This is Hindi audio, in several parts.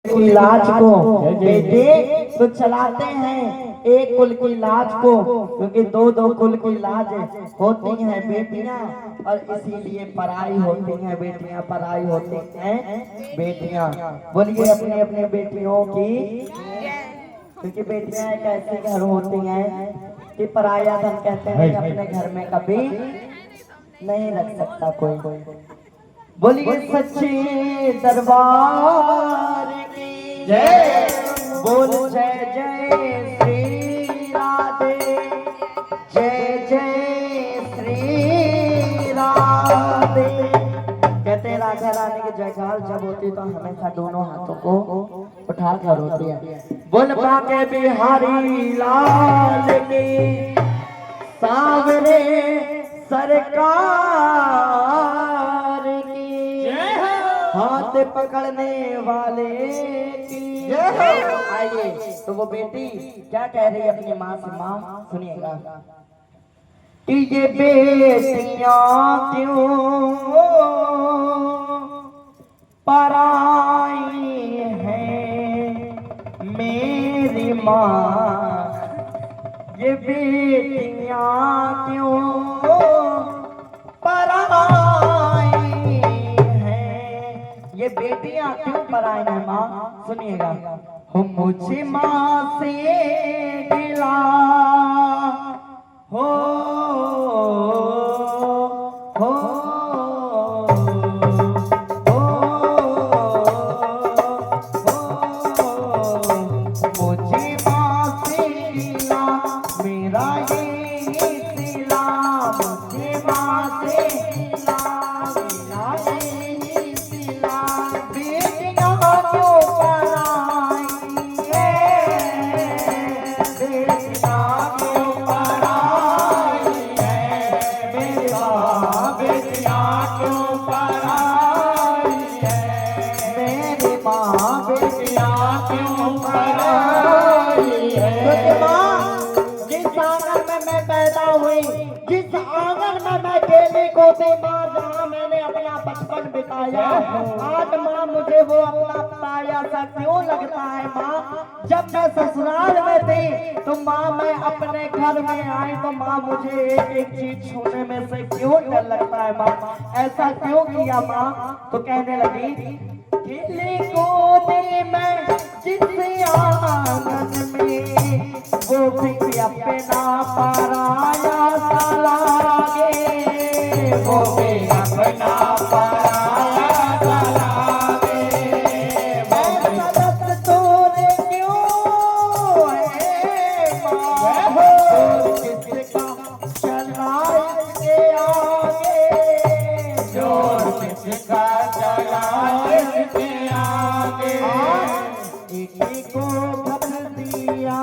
की लाज को बेटे तो चलाते हैं एक कुल की लाज को, क्योंकि दो दो कुल की लाज होती हैं बेटियां, और इसीलिए पराई होती हैं बेटियां, पराई होती हैं बेटियां। बोलिए अपने अपने बेटियों की, क्योंकि बेटियां एक ऐसे घर होती हैं कि पराया धन कहते हैं कि अपने घर में कभी नहीं रख सकता कोई। बोलिए सच्चे दरबार की जय, बोल जय जय श्री राधे, जय जय श्री राधे। कहते हैं राधा रानी की जयकार जब होती तो हमेशा दोनों हाथों को उठा कर होती है। बोल बाके बिहारी लाल की, सावरे सरकार की, हाथ पकड़ने वाले की। आइए तो वो बेटी क्या कह रही है अपनी माँ से, माँ सुनिएगा कि ये बेटियां क्यों पराई हैं मेरी माँ, ये बेटियां क्यों पराई हैं, ये बेटियां क्यों पराई हैं माँ, सुनिएगा। हो मुझे माँ से गिला हो मैंने अपना बचपन बिताया, आज माँ मुझे वो अपना पराया सा क्यों लगता है माँ। जब मैं ससुराल में थी तो माँ मैं अपने घर में आई तो माँ मुझे एक एक चीज छूने में से क्यों डर लगता है माँ, ऐसा क्यों किया माँ। तो कहने लगी खिली गोदी में जिस आंगन में वो भी अपना पराया सा लागे, वो भी अपना पराया सा लागे। मैं सदत तूने क्यों है माँ, किसका चला इसके आगे, जोर किसका चला इसके आगे। एक को बदल दिया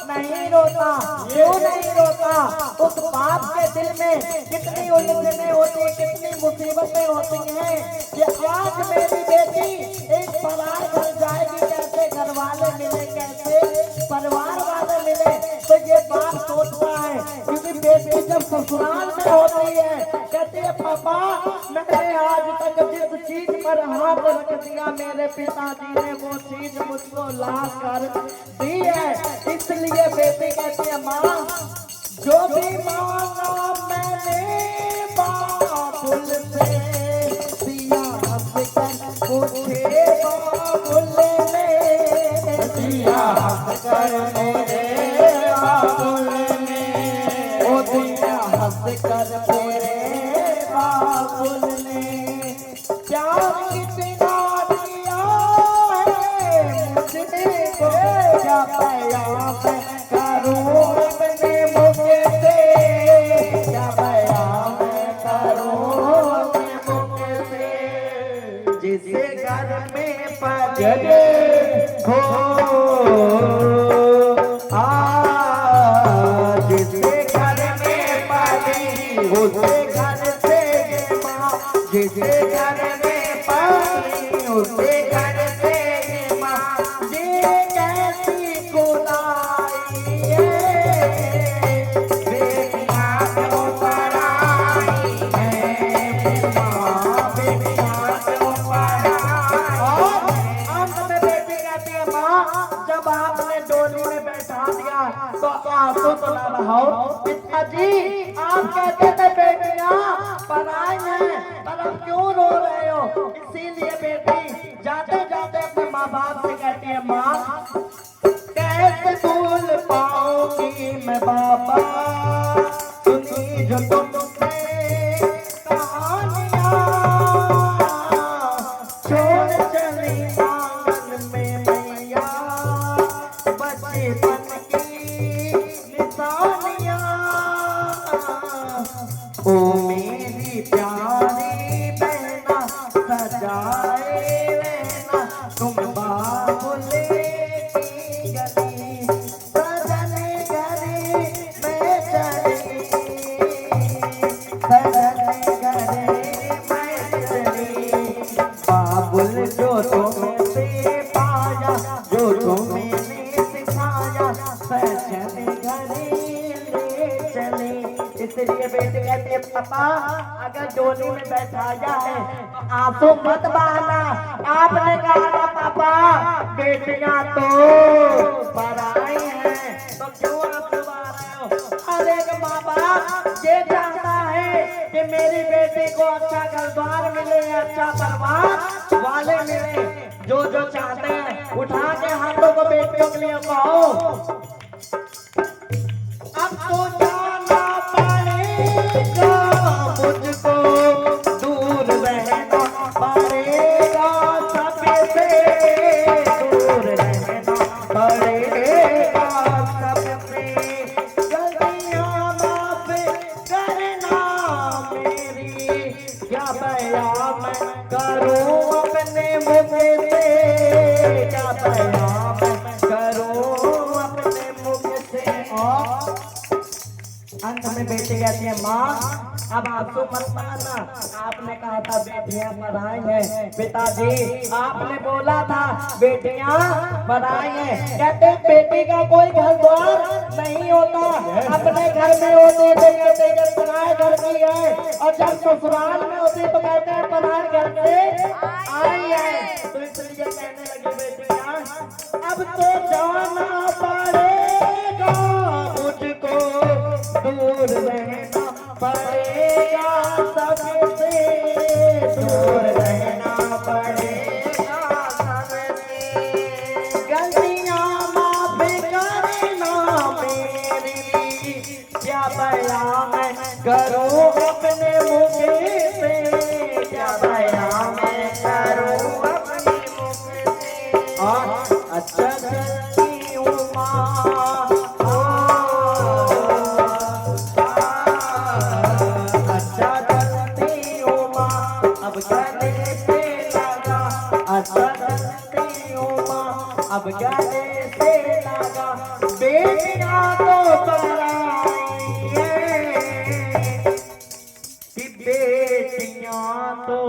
नहीं रोता, क्यों नहीं रोता। उस बाप के दिल में कितनी उलझने होती, कितनी मुसीबतें होती हैं कि आज मेरी बेटी एक पराए घर जाएगी, कैसे घर वाले मिले, कैसे परिवार वाले मिले। तो ये बाप सोचता है, क्योंकि बेटी जब ससुराल में होती है कहती है पापा मैंने आज तक जिस चीज पर हाथ रख दिया मेरे पिताजी ने वो चीज मुझको ला कर दी है। इसलिए बेटी कहती है माँ जो भी मांगा मैंने बाबुल से दिया, हंस कर मुझे बाबुल ने दिया, हंस कर मेरे बाबुल ने, ओ दिया हंस कर मेरे बाबुल ने। प्यार कितना दिया है मुझे को, क्या प्यार करूं उसे घर से ये माँ, जिसे घर में पाली उसे घर से ये माँ, ये कैसी खुदाई है, बेटियां क्यों पराई है माँ, बेटियां क्यों पराई। और अंत में बेटी कहती है माँ, जब आपने डोली में बैठा दिया तो आंसू तो ना बहाओ। पिताजी आप कहते थे बेटियां पराई हैं, पर अब क्यों रो रहे हो? इसीलिए बेटी जाते जाते अपने माँ बाप से कहती है माँ, कैसे भूल पाऊंगी मैं बाबा सुनी जो तुमसे कहानियां, छोड़ चली आंगन में मैया बचपन की निशानियां। ओ मेरी प्यारी बहना सजाए रहना, तुम बाबुले की गली सजने गली में चली, सजने गली में चली। बाबुल जो तुमसे पाया, जो तुमने सिखाया, सजने गली ले चले। इसलिए बेटी कहती है पापा अगर डोली में बैठाया है तो आंसू मत बहाना। आपने कहा ना पापा बेटियां तो पराई हैं, तो क्यों आंसू बहा रहे हो? अरे माँ बाप ये चाहता है कि मेरी बेटी को अच्छा घर द्वार मिले, अच्छा परिवार वाले मिले। जो जो चाहते हैं उठा के हाथों को बेटियों के लिए कहो। अब तो जाना पड़ेगा मुझको, दूर रहना पड़ेगा सबसे, दूर रहना पड़ेगा सबसे। गलतियां माफ करना मेरी, क्या बयां मैं करूं अपने मुख से, क्या बयां मैं करूं अपने मुख से। और अंत में बेटी कहती है माँ अब आंसू मत बहाना, आपने कहा था बेटियां पराई हैं। पिताजी आपने बोला था बेटियां पराई हैं, कहते बेटी का कोई घर द्वार नहीं होता, अपने घर में होते थे कहते जब पराए घर की है, और जब ससुराल में होती तो कहते हैं पराए घर से आई है। तो इसलिए कहने लगी बेटियां अब तो जाना पड़ेगा मुझको, दूर रहना पड़ेगा सबसे, दूर रहना पड़ेगा सबसे। गलतियां माफ करना मेरी, क्या बयां मैं करूं अपने मुख से, क्या बयां मैं करूं अपने मुख से। और अच्छा चलती हूँ माँ, अच्छा चलती हूँ माँ अब गले से लगा, अच्छा चलती हूँ माँ अब गले से लगा। बेटियां तो पराई हैं, कि बेटियां तो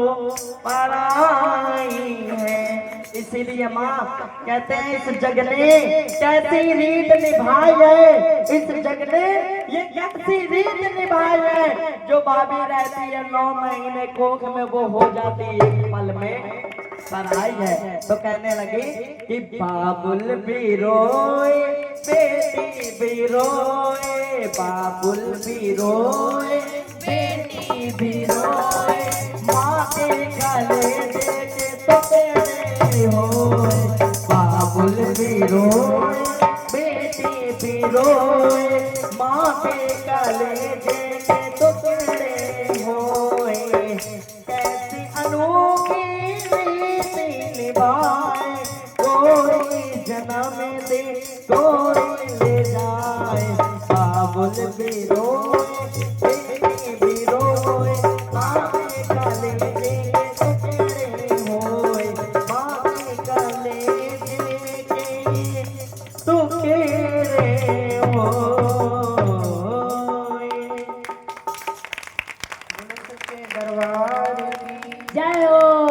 पराई हैं। इसीलिए माँ कहते हैं इस जग ने कैसी रीत निभाई है, इस जग ने ये कैसी रीत निभाई है, जो भाभी रहती है 9 महीने कोख में वो हो जाती है एक पल में पराई है। तो कहने लगी कि बाबुल भी रोए बेटी भी रोए, बाबुल भी रोए बेटी भी रोए, माँ के गले देके तो तेरे होए। बाबुल भी रोए बेटी भी रोए, माँ के गले देके तो तेरे होए। कैसी अनोखी रीति निभाए, कोई जन्म दे कोई ले जाए। बाबुल भी रोए बेटी भी रोए, माँ के गले देके तो तेरे होए, माँ के गले देके तो तेरे होए। दरबार की जय हो।